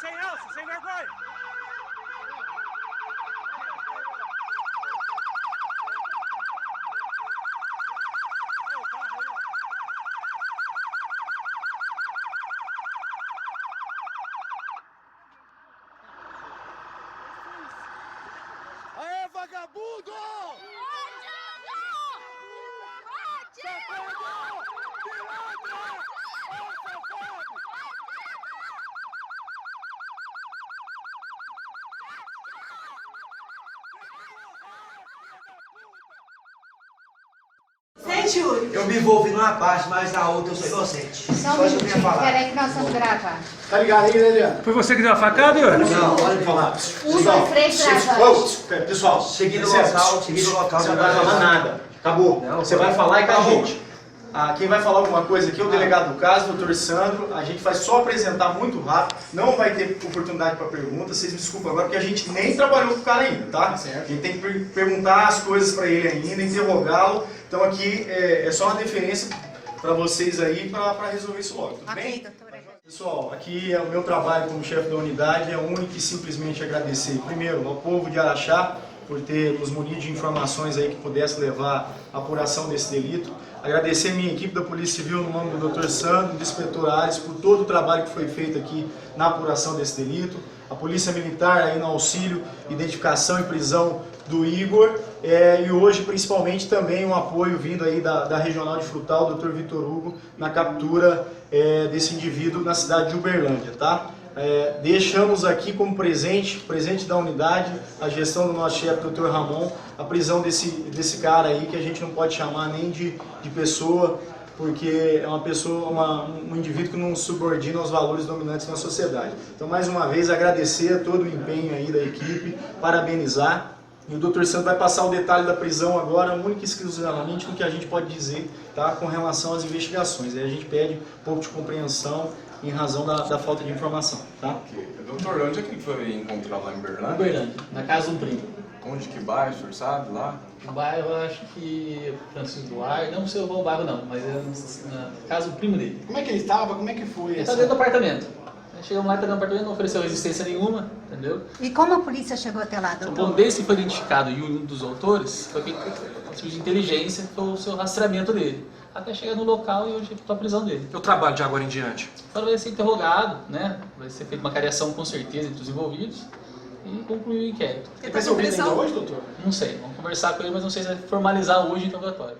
sem alça, sem vergonha. Aê, vagabundo! Safado! Pilantra! Ô, safado! Sente, Yuri. Eu me envolvi numa parte, mas na outra eu sou inocente. Só um minutinho, peraí que nós vamos gravar. Tá ligado aí, né, Leandro? Foi você que deu a facada, Yuri? Não, olha pra lá. Usa o freio gravante. Pessoal, Cheguei no licença. local, Você não vai já falar nada. Acabou. Não, Você vai falar e acabou. acabou. Quem vai falar alguma coisa aqui é o delegado do caso, o doutor Sandro. A gente vai só apresentar muito rápido. Não vai ter oportunidade para perguntas. Vocês me desculpem agora, porque a gente nem trabalhou com o cara ainda, tá? Certo. A gente tem que perguntar as coisas para ele ainda, interrogá-lo. Então aqui é só uma deferência para vocês aí para resolver isso logo, tudo bem? Doutora. Pessoal, aqui é o meu trabalho como chefe da unidade, é único e simplesmente agradecer, primeiro, ao povo de Araxá, por ter nos munido de informações aí que pudesse levar à apuração desse delito. Agradecer a minha equipe da Polícia Civil, no nome do Dr. Sandro, do inspetor Ares, por todo o trabalho que foi feito aqui na apuração desse delito. A Polícia Militar aí no auxílio, identificação e prisão do Igor. E hoje, principalmente, também um apoio vindo aí da Regional de Frutal, Dr. Vitor Hugo, na captura desse indivíduo na cidade de Uberlândia, tá? Deixamos aqui como presente da unidade, a gestão do nosso chefe, Dr. Ramon, a prisão desse cara aí, que a gente não pode chamar nem de pessoa, porque é uma pessoa, um indivíduo que não subordina aos valores dominantes na sociedade. Então, mais uma vez, agradecer todo o empenho aí da equipe, parabenizar. E o Dr. Santos vai passar o detalhe da prisão agora, única e exclusivamente no que a gente pode dizer, tá, com relação às investigações. Aí a gente pede um pouco de compreensão em razão da falta de informação, tá? Doutor, onde é que ele foi encontrado lá em Uberlândia? Uberlândia, na casa de um primo. Onde, que bairro, o senhor sabe, lá? O bairro, eu acho que Francisco Duarte, não sei o bairro não, mas é na casa do primo dele. Como é que ele estava? Como é que foi? Ele está dentro do apartamento. Chegamos lá, está dentro do apartamento, não ofereceu resistência nenhuma, entendeu? E como a polícia chegou até lá, O doutor? bom desse que foi identificado e um dos autores foi aquele tipo de inteligência, foi o seu rastreamento dele. Até chegar no local e hoje foi a prisão dele. Eu trabalho de agora em diante. Agora vai ser interrogado, né? Vai ser feita uma cariação com certeza entre os envolvidos e concluir o inquérito. Ele vai ser ouvido ainda hoje, doutor? Não sei, vamos conversar com ele, mas não sei se vai formalizar hoje o interrogatório.